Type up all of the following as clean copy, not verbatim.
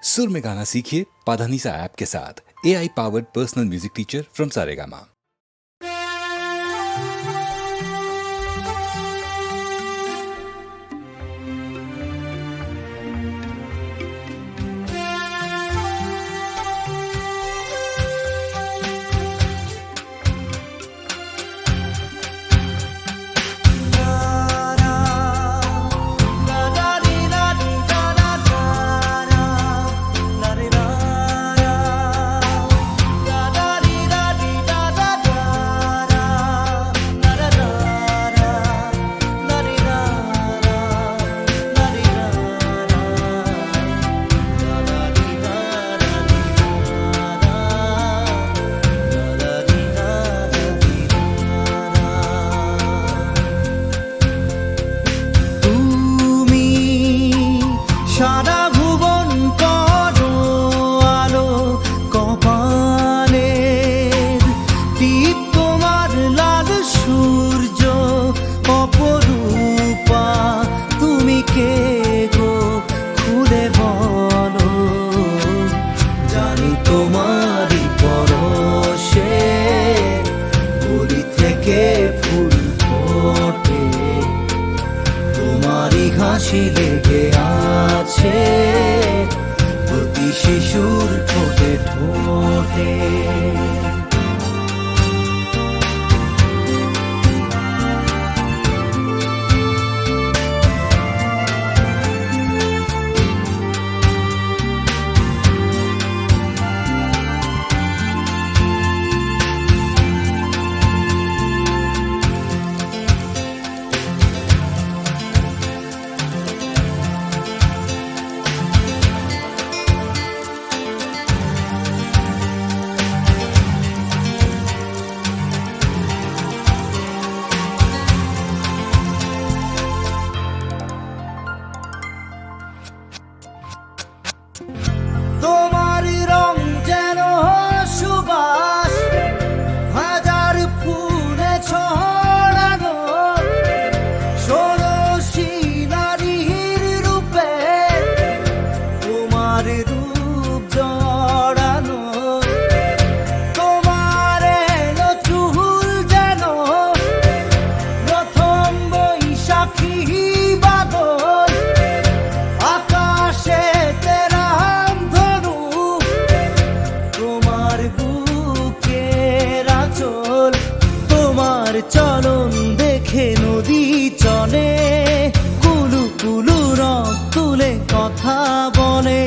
सुर में गाना सीखिए पाधानीसा ऐप के साथ। AI powered personal music teacher from Saregama. সারা ভুবন করো আলো কপালের টিপ তোমার লাল সূর্য অপরূপা তুমি কে গো খুলে বলো। জানি তোমারই পরশে গলি থেকে ফুল ফোটে, তোমারই হাসি লেগে আছে প্রতি শিশুর ঠোঁটে ঠোঁটে। তোমার রং যেন সুবাস হাজার ফুলে ছড়ানো, ষোড়শী নারীর রূপে তোমার রূপ জড়ানো। তোমার এলো চুল যেন প্রথম বৈশাখী বাদল, আকাশে চলন দেখে নদী চলে, কুলু কুলু রং তুলে কথা বলে।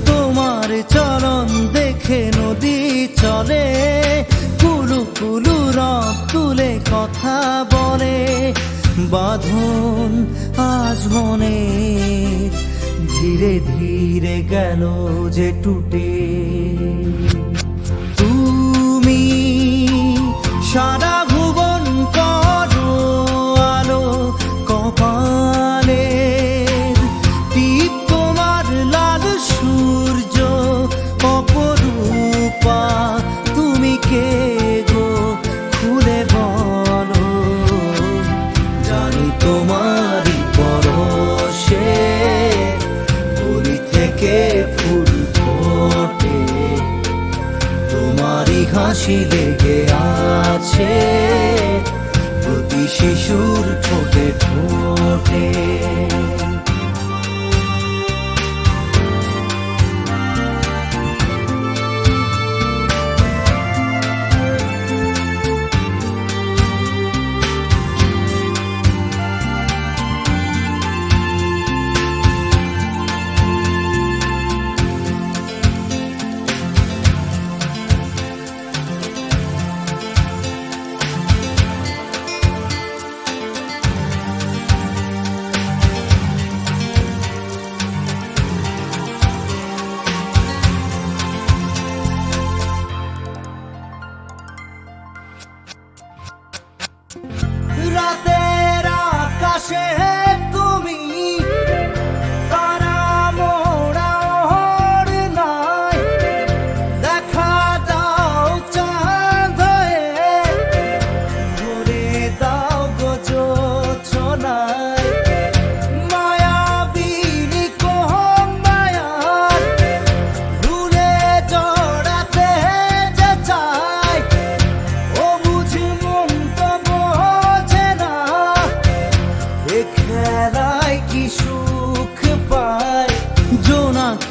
তোমার চলন দেখে নদী চলে, কুলু কুলু রং তুলে কথা বলে। বাঁধন আজ মনে ধীরে ধীরে গেল যে টুটে। তুমি সারা ভুবন করো আলো কপালের টিপ তোমার লাল সূর্য অপরূপা তুমি কে গো খুলে বলো। জানি তোমারই পরশে গলি থেকে ফুল ফোটে, তোমারই হাসি লেগে আছে প্রতি শিশুর ঠোঁটে ঠোঁটে।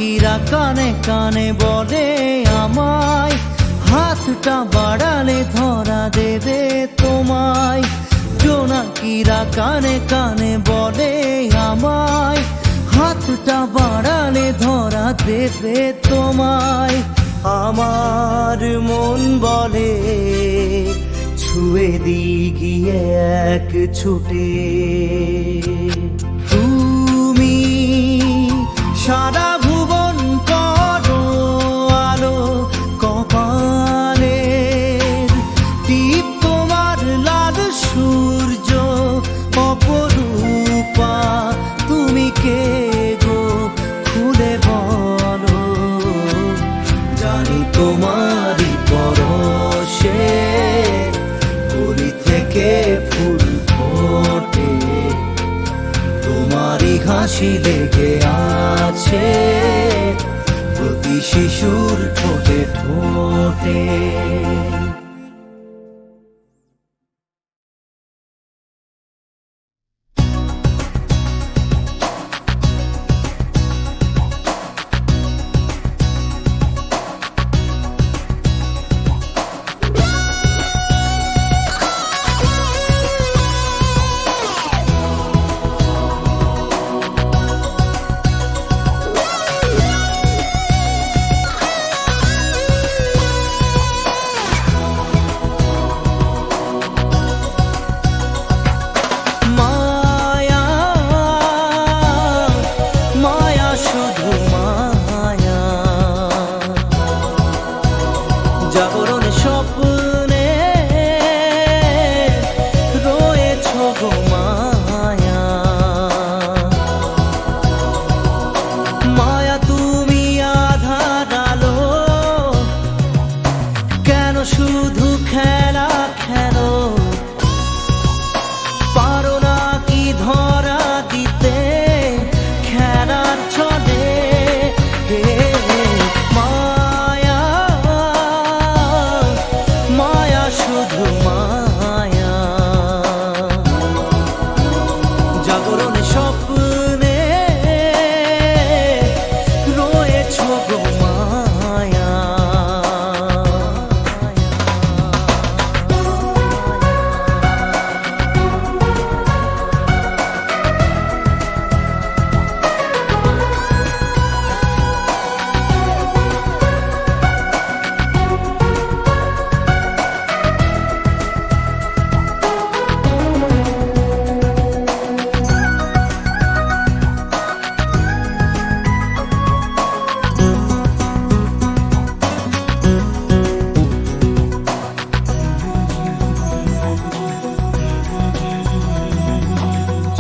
জোনাকিরা কানে কানে বলে আমায়, হাতটা বাড়ালে ধরা দেবে তোমায়। জোনাকিরা কানে কানে বলে আমায়, হাতটা বাড়ালে ধরা দেবে তোমায়। আমার মন বলে ছুঁয়ে দিই গিয়ে এক ছুটে, তুমি সারা ভুবন করো আলো, কপালের টিপ তোমার লাল সূর্য অপরূপা। তুমি কে গো খুলে বলো, জানি তোমারই পরশে কলি থেকে ফুল ফোটে, তোমারই হাসি লেগে আছে প্রতি শিশুর ঠোঁটে ঠোঁটে। জাগরণ স্বপ্নে রয়েছ গো মায়া, মায়া তুমি আধার আলো, কেন শুধু খেলা খেলো, পারো না কি ধরা দিতে খেলার ছলে। শুধু মায়া জাগরণ স্বপ্নে রয়েছ গো মায়া।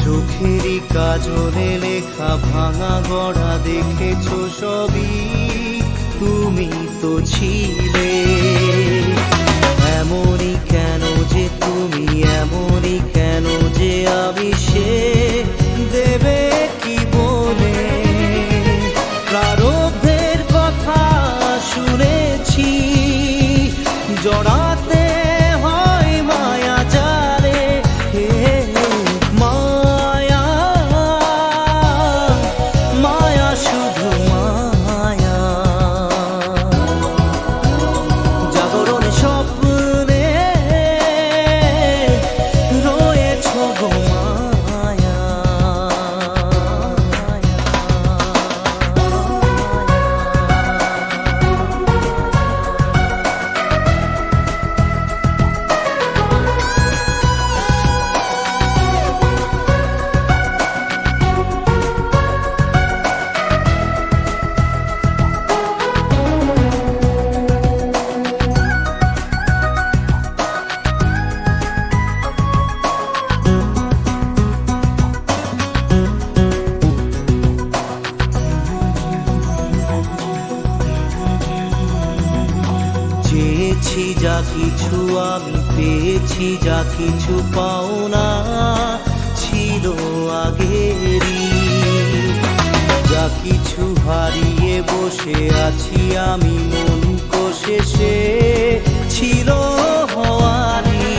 চোখেরই কাজলে লেখা ভাঙা গড়া দেখেছো সবই, তুমি তো ছিলে এমনই কেন যে তুমি, এমনই কেন যে আবিষে দেবে কি বলে। প্রারব্ধের কথা শুনেছি জড়াতে হয় মায়া জালে, শুধু মায়া জাগরণ স্বপ্নে রয়েছ গো মায়া। চেয়েছি যা কিছু আমি পেয়েছি, যা কিছু পাওনা ছিল আগেরই, যা কিছু হারিয়ে বসে আছি আমি মন কষে, সে ছিল হওয়ারি।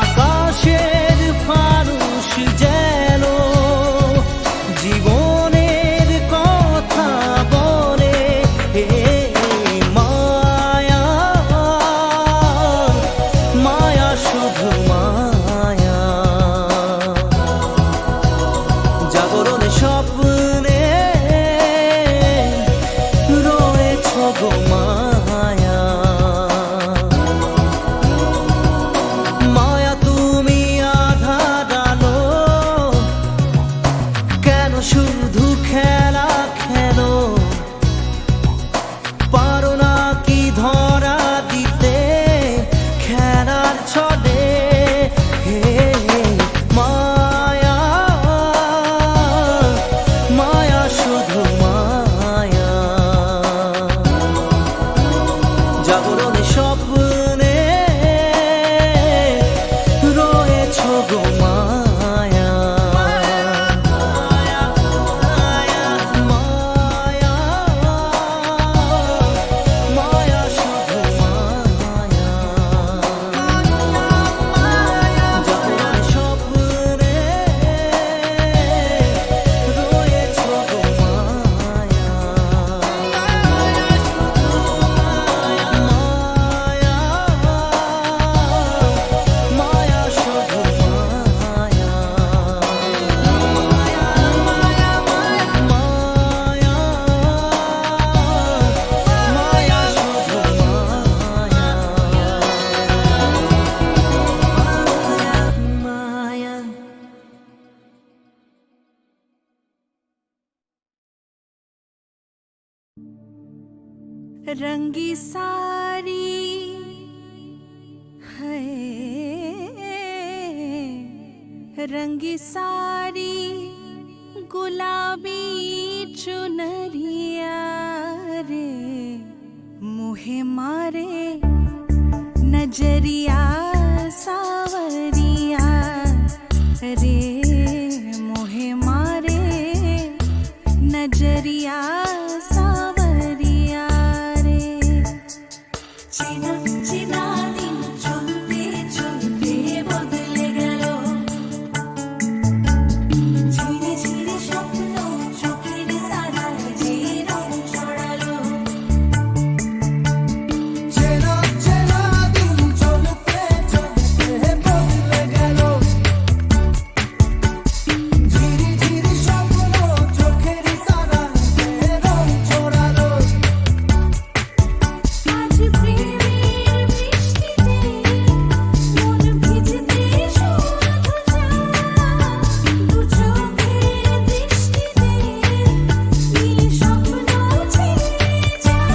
আকাশের ফানুষ যেন জীবনের কথা रंगी सारी है, रंगी सारी गुलाबी चुनरिया रे, मुहे मारे नजरिया सावरिया रे, मुहे मारे नजरिया सावरिया रे। চেনা চেনা দিন চলতে চলতে বদলে গেল, ঝিরে ঝিরে স্বপ্ন চোখের তারায় যে রং ছড়ালো। চেনা চেনা দিন চলতে চলতে বদলে গেল, ঝিরি ঝিরি স্বপ্ন চোখের তারায় যে রং ছড়ালো। আজ প্রেমের বৃষ্টিতে মন ভিজতে শুধু চায়, দু চোখের দৃষ্টিতে নীল স্বপ্ন ছেয়ে যায়।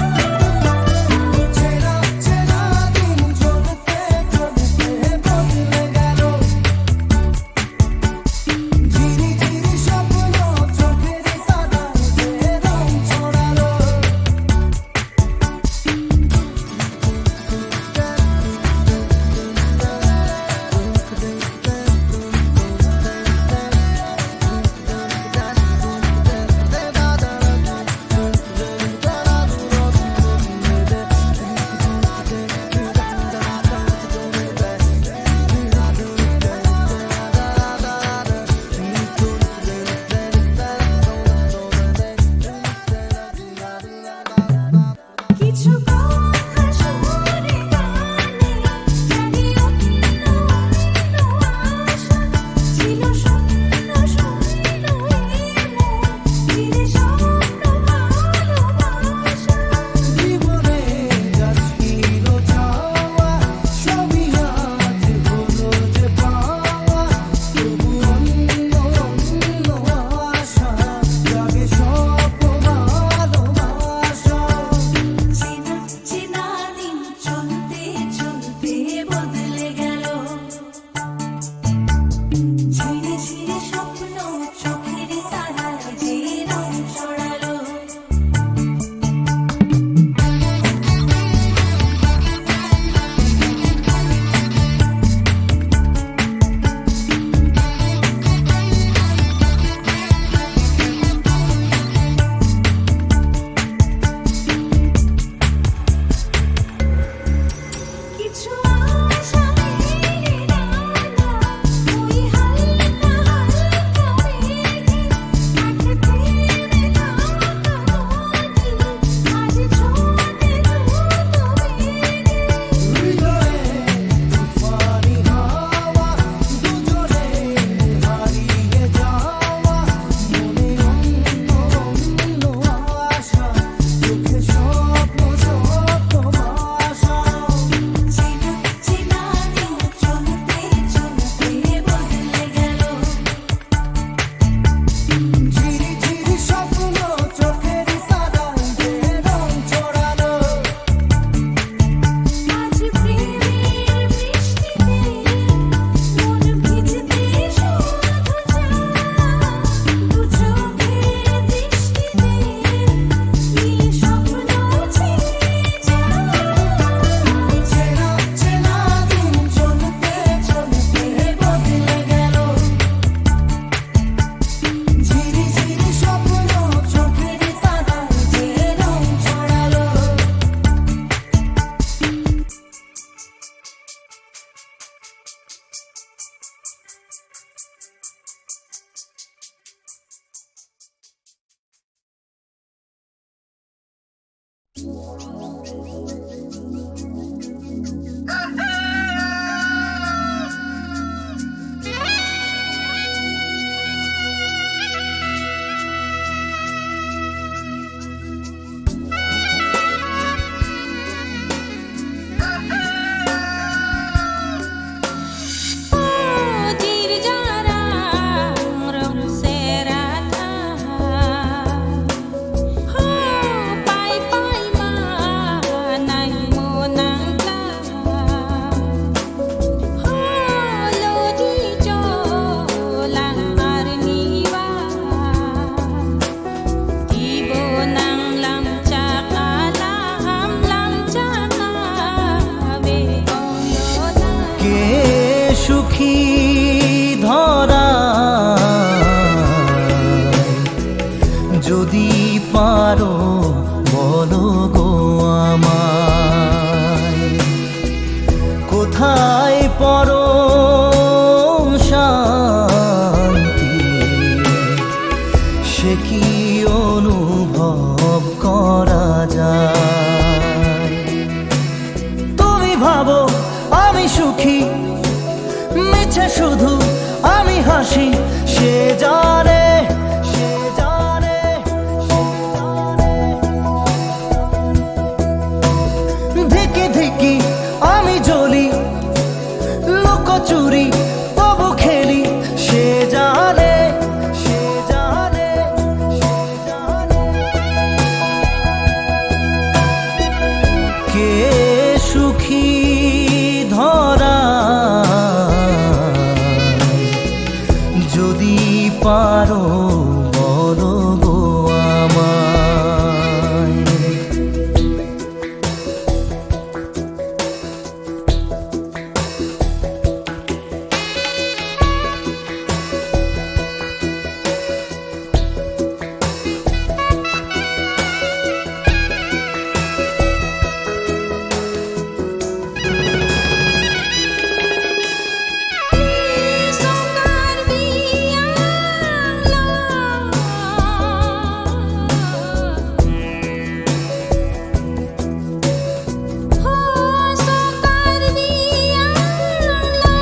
চেনা চেনা দিন চলতে চলতে বদলে গেল, ঝিরি ঝিরি স্বপ্ন চোখের তারায় যে রং ছড়ালো। কিছু কথা শুনে গানে জানি অন্য অন্য আশা ছিল, শূন্য শূন্য এই মন চিরে স্বপ্ন ভালোবাসা। জীবনে যা ছিল চাওয়া সবই আজ হলো যে পাওয়া, তবু অন্য অন্য আশা জাগে স্বপ্ন ভালোবাসা। চেনা চেনা দিন চলতে চলতে বদলে গেল, ঝিরে ঝিরে স্বপ্ন চোখের তারায় যে রং ছড়ালো। কিছু আশা মেলে ডানা, ওই হালকা হালকা মেঘে এক থেমে থাকা নদী, আজ ছোটে দ্রুত বেগে। হৃদয়ে তুফানি হাওয়া, দুজনে হারিয়ে যাওয়া, মনে অন্য অন্য আশা, চোখে স্বপ্ন স্বপ্ন ভাষা। চেনা চেনা দিন চলতে চলতে বদলে গেল, ঝিরি ঝিরি স্বপ্ন চোখের তারায় যে রং ছড়ালো। আজ প্রেমের বৃষ্টিতে মন ভিজতে শুধু চায়, দু চোখের দৃষ্টিতে নীল স্বপ্ন ছেয়ে যায়। চেনা চেনা দিন চলতে চলতে বদলে গেল, ঝিরি ঝিরি স্বপ্ন চোখের তারায় যে রং ছড়ালো। ও সুখী ধরা যদি পারো বলো গো আমায় কোথায় পরম শান্তি সে কি অনুভব করা যায় তুমি ভাবো আমি সুখী মিছে শুধু আমি হাসি সে জানে সে জানে সে জানে ধিকি ধিকি আমি জ্বলি লুকোচুরি তবু খেলি সে জানে সে জানে সে জানে কে সুখী ধরা যদি পারো বলো গো আমায় সোনার বিয়ালা হো সোনার বিয়ালা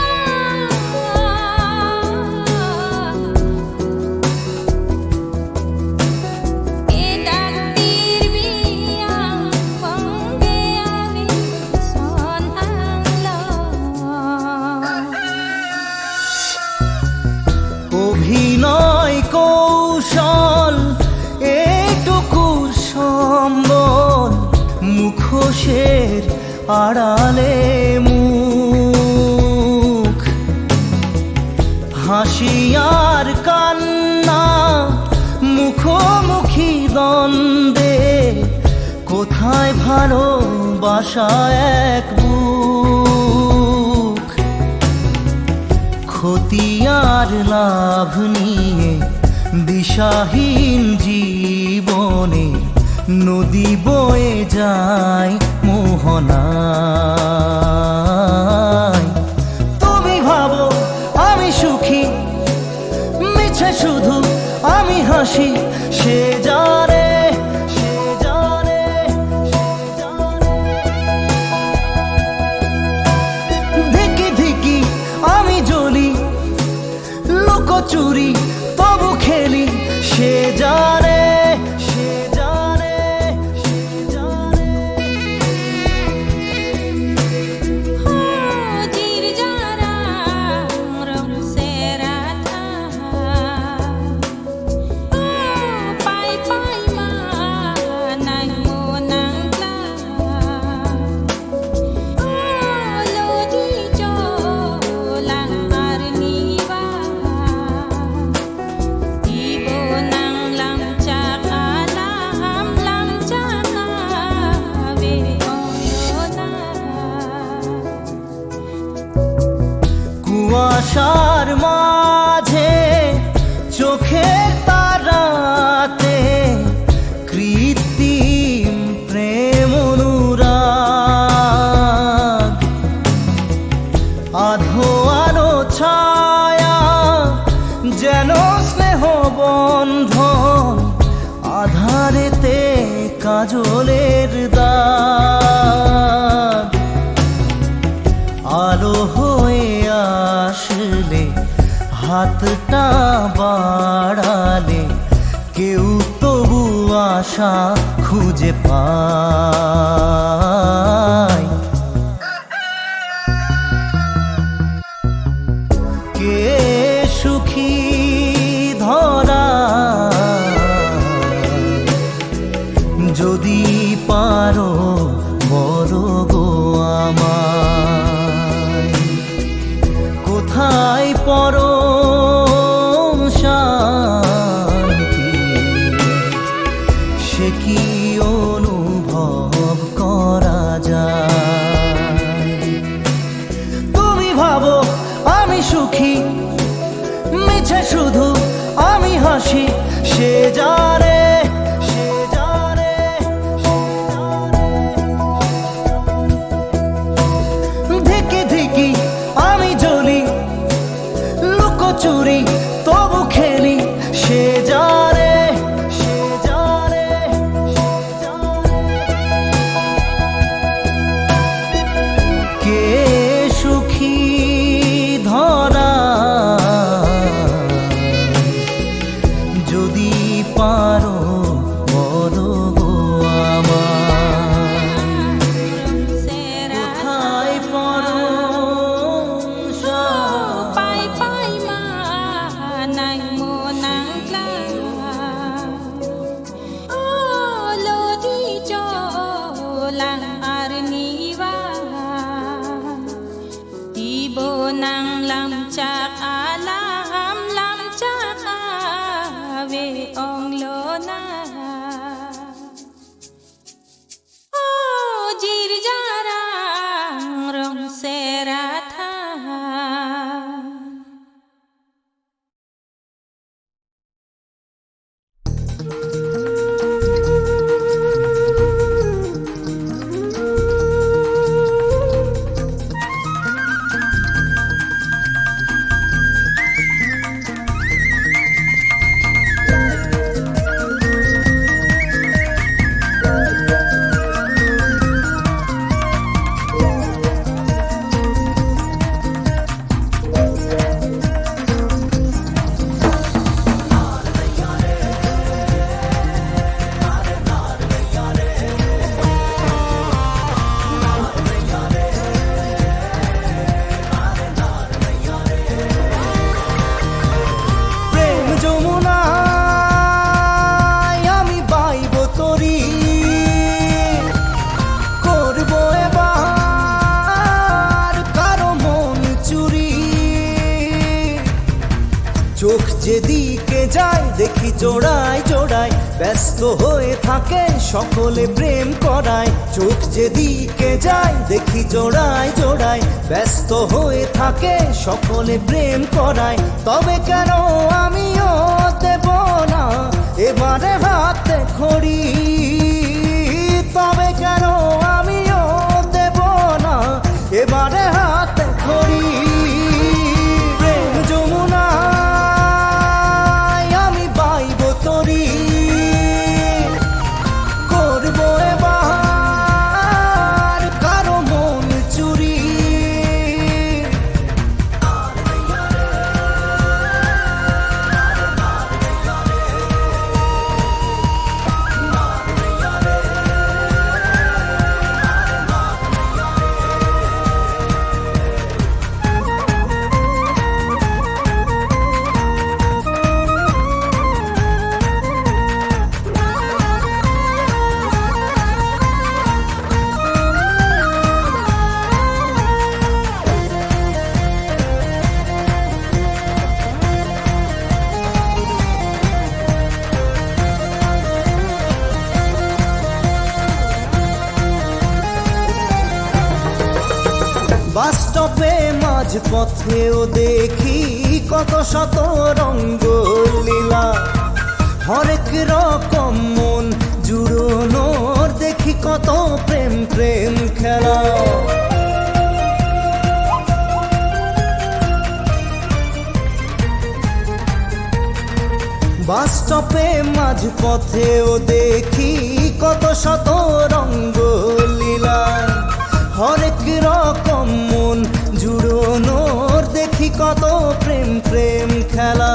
এ ডাকটির বিয়া বঙ্গে আমি সোনালা অভিনয় কৌশল এটুকু সম্বল মুখোশের আড়ালে মুখ হাসি আর কান্না মুখোমুখি দ্বন্দ্বে কোথায় ভালোবাসা এক বুক ক্ষতি আর লাভ নিয়ে দিশাহীন জীবনে নদী বয়ে যায় মোহনায় তুমি ভাবো আমি সুখী মিছে শুধু আমি হাসি সে জানে সে জানে সে জানে ধিকি ধিকি আমি জ্বলি লুকোচুরি তবু খেলি সে জানে সে জানে সে জানে हो जीर जारा रम से राधा ओ पाई पाई मा nang mo nang la o lo di jo lang arni ba ibo nang lam cha ala ham lam cha na ve yo na কুয়াশার মাঝে চোখের তারাতে কৃত্রিম প্রেম অনুরাগ আধো আলো ছায়া যেন স্নেহ বন্ধন আধারেতে কাজলের দাগ আলো হয়ে আসলে হাতটা বাড়ালে কেউ তবু আশা খুঁজে পায় কে সুখী ধরা যদি পারো বলো গো আমায় কোথায় পরম শান্তি সে কি অনুভব করা যায় তুমি ভাবো আমি সুখী মিছে শুধু আমি হাসি সে জানে সে জানে ধিকি ধিকি আমি জ্বলি লুকোচুরি তবু খেলি সে জানে সে জানে কে সুখী ধরা যদি পারো বলো গো আমার কোথায় পড়ো পাই পাই মা নাই মোনাং লা ও লদি চলাং আর নিবা ibo nang lam chak alam lam chak ave ong lo na o jir jarang rong sera tha প্রেম যমুনায় আমি বাইব তরি করবো এবার কারো মন চুরি চোখ যেদিকে যায় দেখি জোড়ায় জোড়ায় ব্যস্ত হয়ে থাকে সকলে প্রেম করায় চোখ যেদিকে যায় দেখি জোড়ায় জোড়ায় ব্যস্ত হয়ে থাকে সকলে প্রেম করায় তবে কেন আমিও দেব না এবারে হাতে খড়ি তবে কেন আমিও দেব না এবারে হাতে খড়ি প্রেম যমুনায় আমি বাইব তরি করবো এবার কারো মন চুরি বাস স্টপে মাঝ পথেও দেখি কত শত রঙ্গ লীলা হরেক রকম মন জুড়োনোর দেখি কত প্রেম প্রেম খেলা বাস স্টপে মাঝ পথেও দেখি কত শত রঙ্গ লীলা হরেক রকম মন জুড়োনোর দেখি কত প্রেম প্রেম খেলা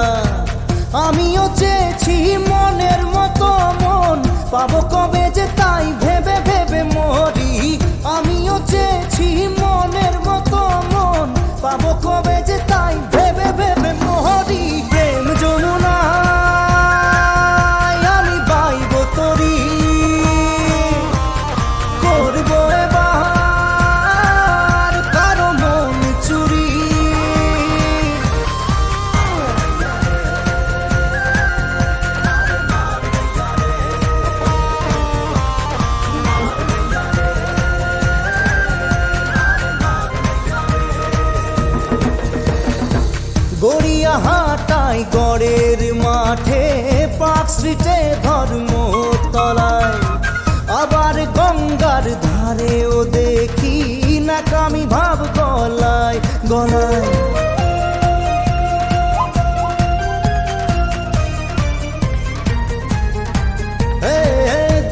আমিও চেয়েছি মনের মতো মন পাবো কবে যে তাই ভেবে ভেবে মরি আমিও চেয়েছি মনের মতো মন পাবো কবে যে তাই ভেবে ভেবে মরি প্রেম যমুনায় আমি বাইব তরি করবো এবার কারো মন চুরি গড়িয়াহাটায় গড়ের মাঠে পার্ক স্ট্রিটে ধর্মতলায় আবার গঙ্গার ধারেও দেখি নাকামি ভাব গলায় গলায়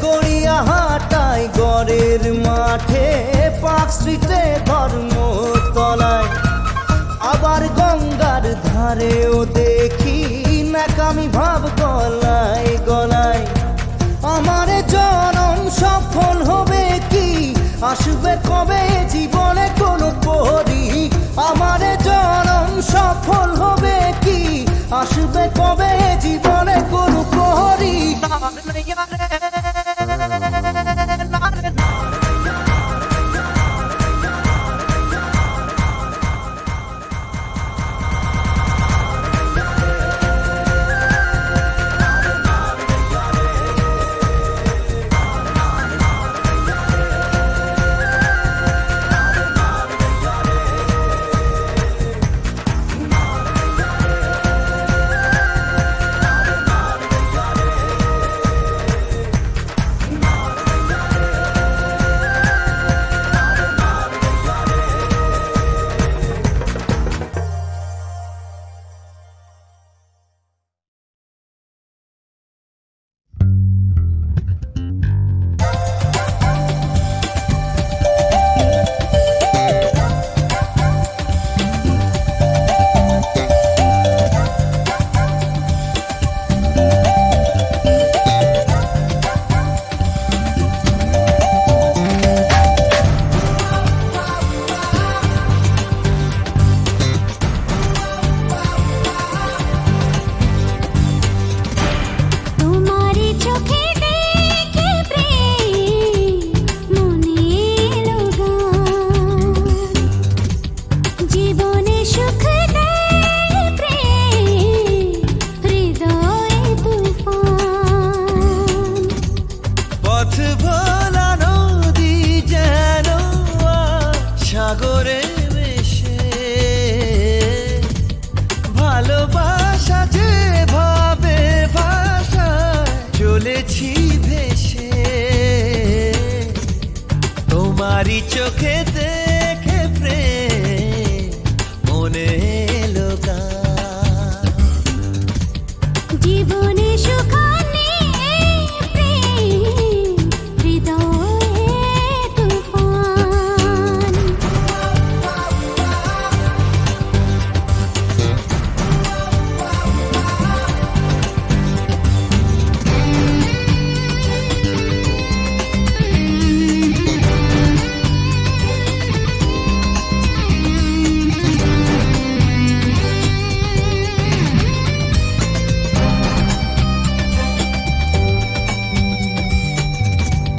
গড়িয়াহাটায় গড়ের মাঠে পার্ক স্ট্রিটে ধর্মতলায় আবার গঙ্গার ধারেও দেখি নাকামি ভাব গলায় গলায় আমার জনম সফল হবে কি আসবে কবে জীবনে কোনো পরি আমার জনম সফল হবে কি আসবে কবে জীবনে কোনো পরি তোমারি চোখে দেখে প্রেম মনে এলো গান জীবনে সুখ দেয় প্রেম হৃদয়ে তুফান পথ ভোলা নদী যেন সাগরে মিশে ভালোবাসা যেভাবে ভাষায় চলেছি ভেসে তোমারই চোখে দেখে প্রেম মনে এলো গান জীবনে সুখ নেই প্রেম হৃদয়ে তুফান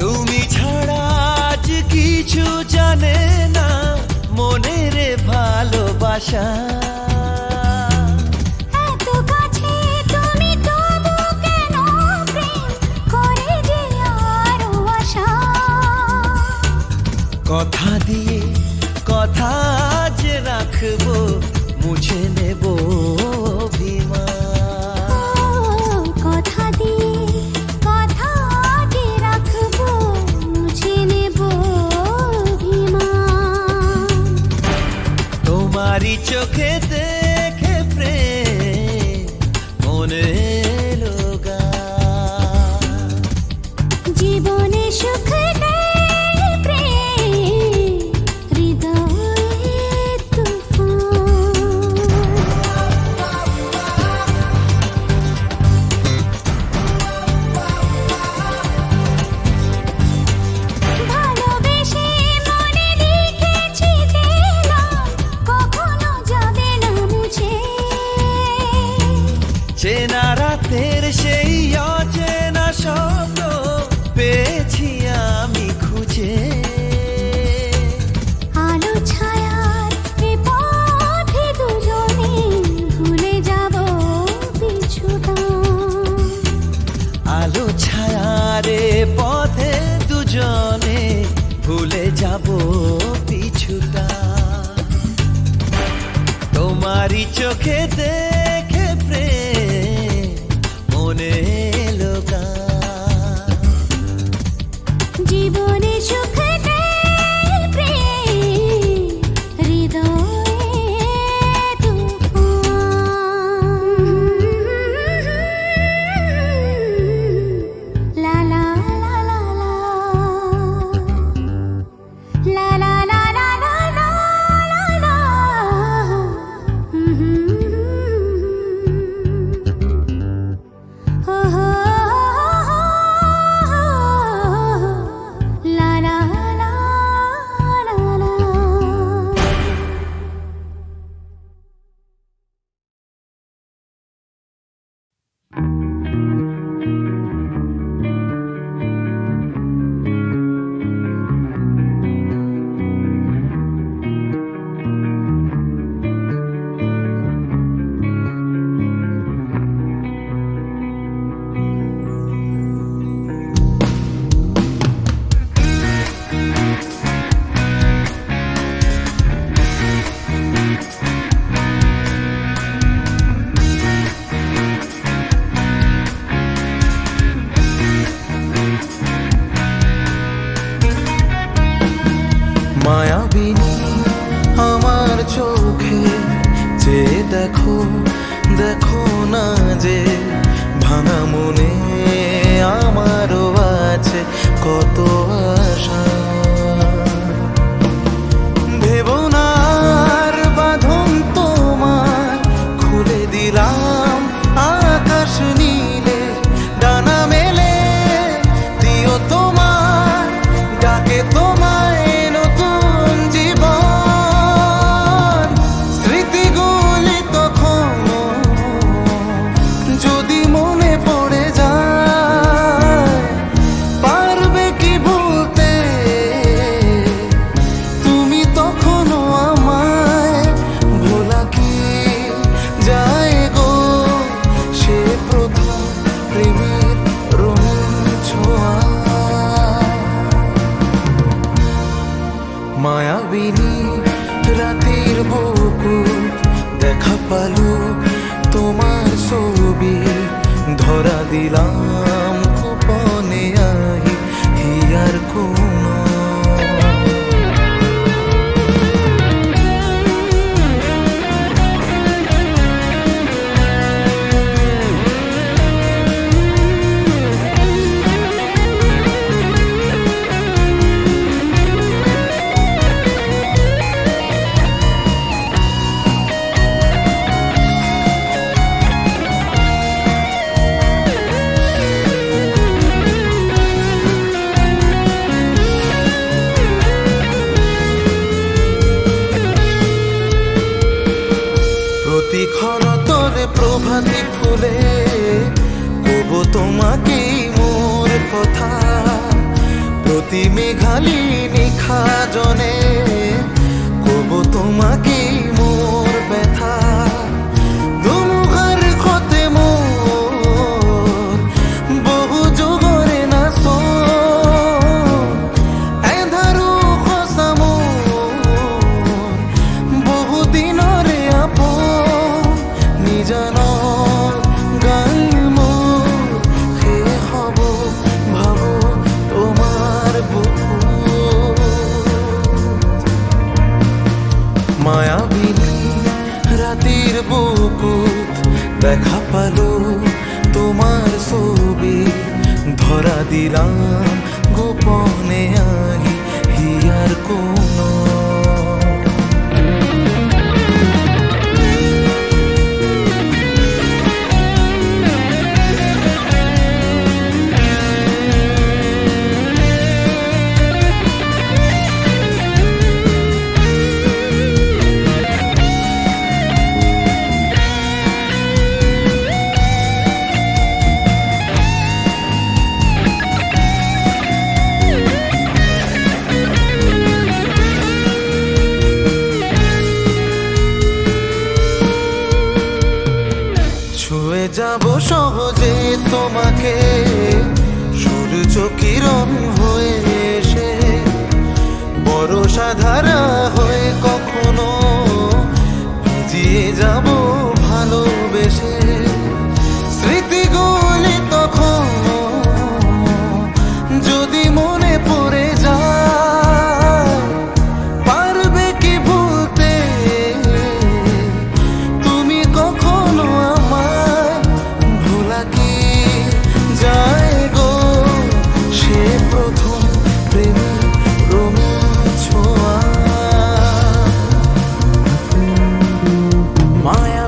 তুমি ছাড়া আজ কিছু জানে না মনের ভালোবাসা এত কাছে তুমি তবু কেন প্রেম করে যে আরো আশা কথা দিয়ে কথা যে রাখবো মুছে নেব অভিমান কথা দিয়ে কথা যে রাখবো মুছে নেব অভিমান তোমারই চোখে দেখে প্রেম মনে এলো গান জীবনে সুখ দেয় প্রেম হৃদয়ে তুফান ভালোবেসে মনে লিখেছি দিলাম কখনো যাবে না মুছে চেনা রাতের সেই অচেনা স্বপ্ন পেয়েছি আমি দেখো দেখো না যে ভাঙা মনে আমারও আছে কত আশা। ভেবো না আর বাঁধন তোমার, খুলে দিলাম আকাশ নীলে, ডানা মেলে দিও তোমার ডাকে তোমায় নতুন জীবন। স্মৃতিগুলি তখন যদি মনে পড়ে যায়, পারবে কি ভুলতে তুমি তখনও আমায়? ভোলা কি যায় গো সে প্রথম প্রেমের রঙিন ছোঁয়া। মায়াবিনী রাতের বুকুত দেখা পালু তোমার ছবি, ধরা দিলাম গোপনে আহি হিয়ার কোন। প্রতিক্ষণ তোরে প্রভাতী ফুলে কব তোমাকে মোর কথা, প্রতি মেঘালি নিখা জনে কব তোমাকে মোর ব্যথা। দুমুখার ক্ষতে মোর বহু যুগরে না সো, এধারু খসা মোর বহু দিনরে আপন। নিজানৰ গান মোৰ শেষ হ'ব ভাবো তোমাৰ বুকুত। মায়াবিনী ৰাতিৰ বুকুত দেখা পালো তোমাৰ ছবি, ধৰা দিলাম গোপনে আহি হিয়াৰ কোন। ছুঁয়ে যাব সহজে তোমাকে সূর্য কিরণ হয়ে এসে, বরষা ধারা হয়ে কখনো ভিজিয়ে যাব ভালোবেসে। স্মৃতিগুলি তখন যদি মনে পড়ে যায়, পারবে কি ভুলতে তুমি কখনো আমায়? ভোলা কি যায় গো সে প্রথম প্রেমের রঙিন ছোঁয়া। মায়া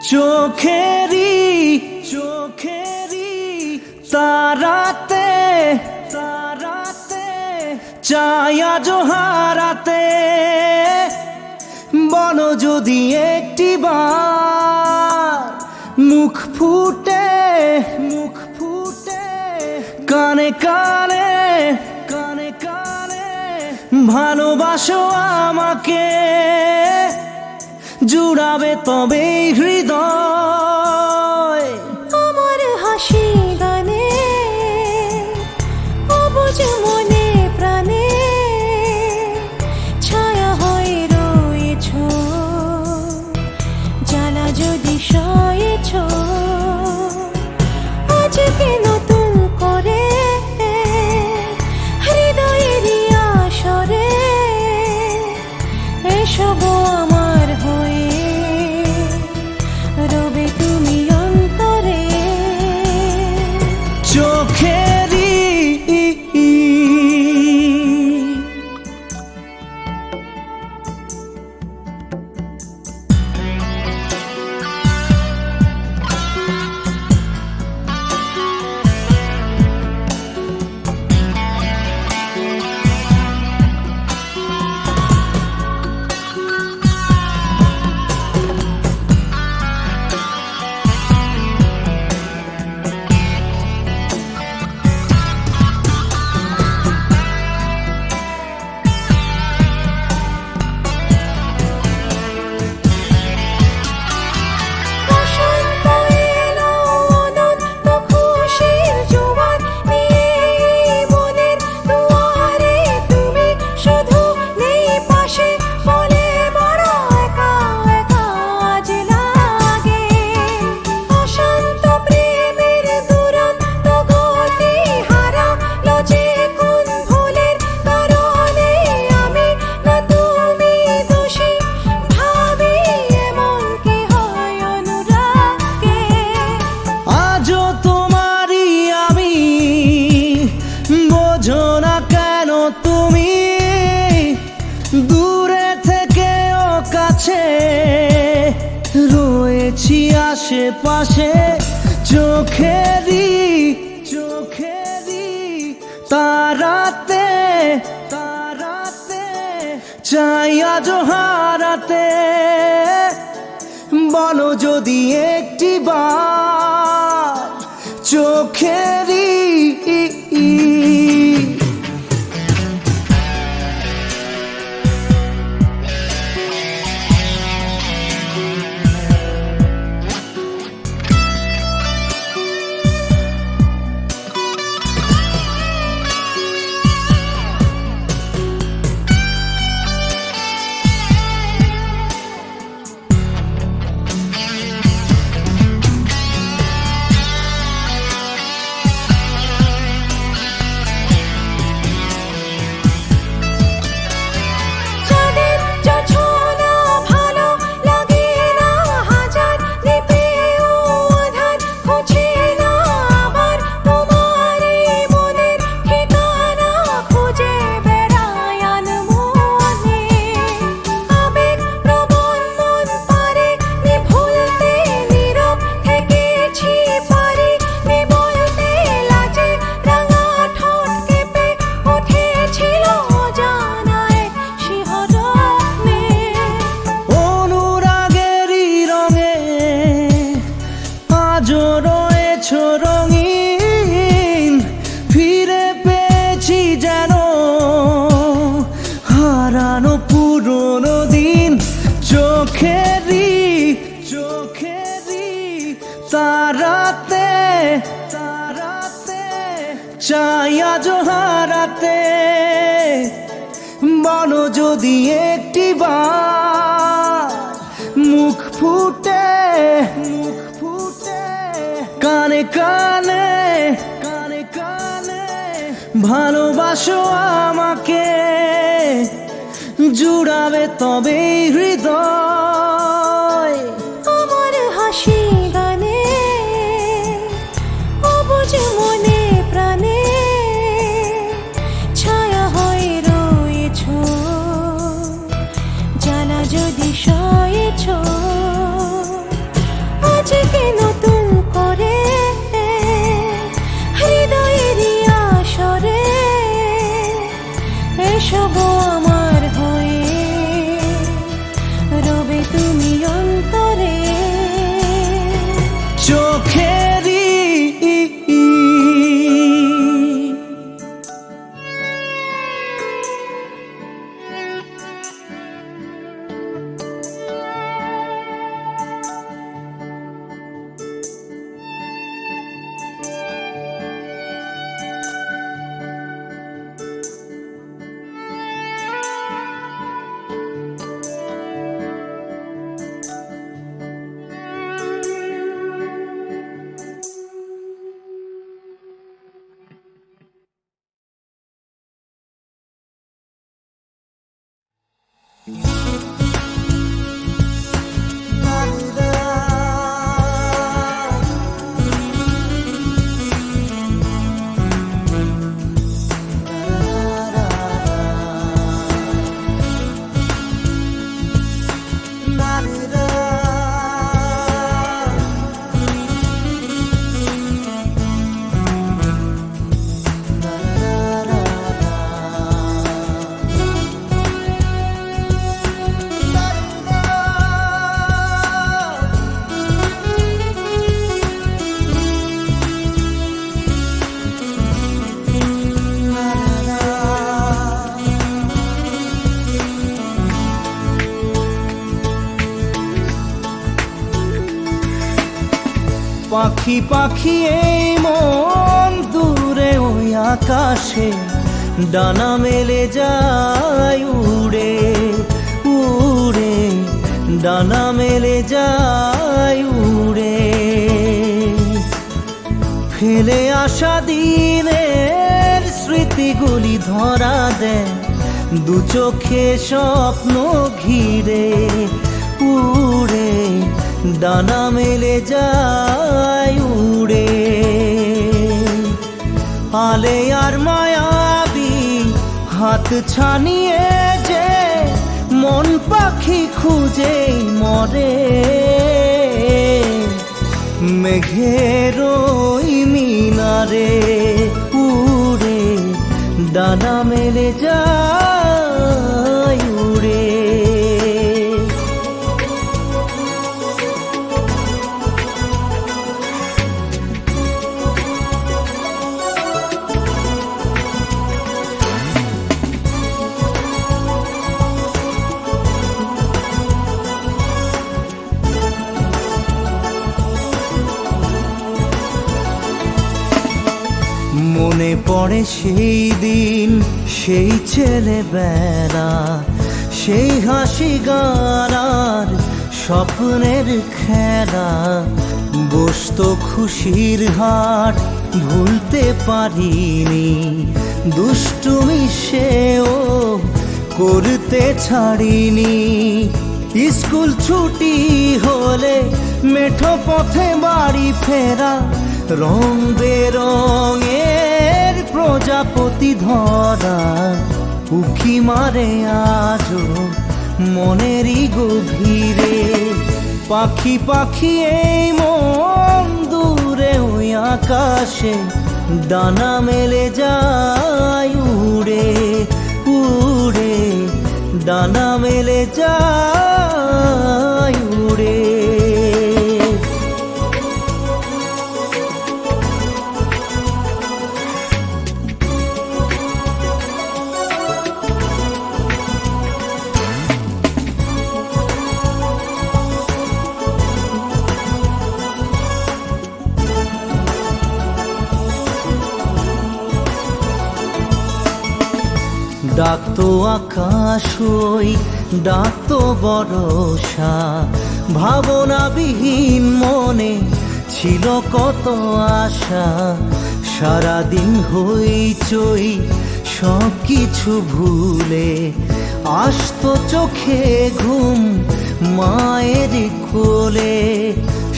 চোখেরই তারাতে ছায়া জোহারাতে বলো যদি একটিবার মুখ ফুটে কানে কানে ভালোবাসো আমাকে, জুড়াবে তবে হৃদয়। আমার হাসি গানে অবুঝ মনে প্রাণে ছায়া হয়ে রয়েছ, জ্বালা যদি সয়েছ আজকে নতুন করে হৃদয়ের আসরে এসব আমার হয়ে রবে তুমি অন্তরে। চোখেরই বসন্ত এলো অনন্ত খুশির জোয়ার নিয়ে মনের দুয়ারে, তুমি শুধু নেই পাশে বলে বড় একা একা আজ লাগে। অশান্ত প্রেমের দুরন্ত গতি হারালো যে কোন ভুলের কারণে, আমি না তুমি দোষী ভাবি এমন কি হয় অনুরাগে। আজও তোমারই আমি, বোঝো না কেন তুমি দূরে থেকেও কাছে রয়েছি আশেপাশে। চোখেরই তারাতে ছায়া জোহারাতে বলো যদি একটিবার চোখেরই চাঁদের জোছনা ভালো লাগে না, হাজার দ্বীপেও আধার খুঁজে না আবার তোমার এই মনের ঠিকানা খুঁজে বেড়ায় আনমনে। আবেগ প্রবণ মন পারে নি ভুলতে, নীরব থেকেছি পারি নি বলতে, লাজে রাঙা ঠোঁট কেঁপে উঠেছিল জানায় শিহরণে। অনুরাগেরই রঙে আজও রয়েছ রঙিন, ফিরে পেয়েছি যেন হারানো পুরনো দিন। চোখেরই তারাতে ছায়া জোহারাতে বলো যদি একটিবার মুখ ফুটে কানে কানে ভালোবাসো আমাকে, জুড়াবে তবে হৃদয়। আমার হাসি গানে অবুঝ মনে প্রাণে ছায়া হয়ে রয়েছ, জ্বালা যদি সয়েছ এসো গো আমার হয়ে, রবে তুমি অন্তরে। চোখেরই পাখি পাখি এই মন দূরে ওই আকাশে ডানা মেলে যায় উড়ে উড়ে, ডানা মেলে যায় উড়ে। ফেলে আসা দিনের স্মৃতিগুলি ধরা দেয় দু চোখে স্বপ্ন ঘিরে উড়ে, ডানা মেলে যায় উড়ে। আলে আর মায়াবী হাত ছানিয়ে যে মন পাখি খুঁজে মরে, মেঘের ওই মিনারে উড়ে, ডানা মেলে যায় উড়ে। মনে পড়ে সেই দিন, সেই ছেলেবেলা, সেই হাসি গানার স্বপ্নের খেলা। বসতো খুশির হাট ভুলতে পারিনি, দুষ্টুমি সেও করতে ছাড়িনি। স্কুল ছুটি হলে মেঠো পথে বাড়ি ফেরা, রং বেরঙের প্রজাপতি ধরা উকি মারে আজও মনেরই গভীরে। পাখি পাখি এই মন দূরে ওই আকাশে ডানা মেলে যায় উড়ে উড়ে, ডানা মেলে যায় উড়ে। ডাকতো আকাশ ওই, ডাকতো বরষা, ভাবনাবিহীন মনে ছিল কত আশা। সারাদিন হইচই সব কিছু ভুলে আসতো চোখে ঘুম মায়ের কোলে।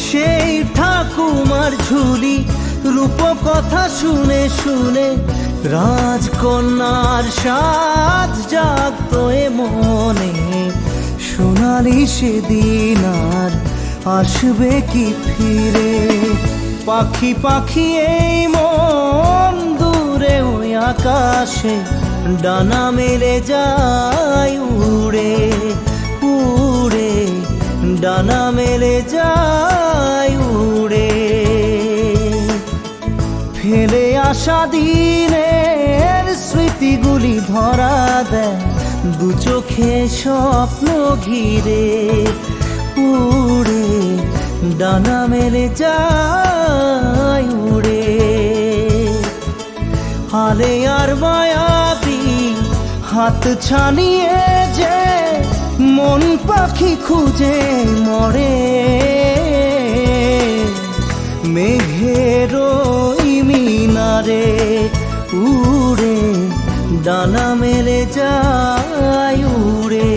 সেই ঠাকুমার ঝুলি রূপকথা শুনে শুনে রাজকন্যার সাজ জাগতো এ মনে। সোনালি সেদিন আর আসবে কি ফিরে? পাখি পাখি এই মন দূরে ওই আকাশে ডানা মেলে যায় উড়ে উড়ে, ডানা মেলে যায় উড়ে। ফেলে আসা দিনের স্মৃতিগুলি ধরা দেয় দু চোখে স্বপ্ন ঘিরে উড়ে, ডানা মেলে যায় উড়ে। হালে আর মায়াবী হাত ছানিয়ে যে মন পাখি খুঁজে মরে, মেঘের মিনারে উড়ে, ডানা মেলে যায় উড়ে।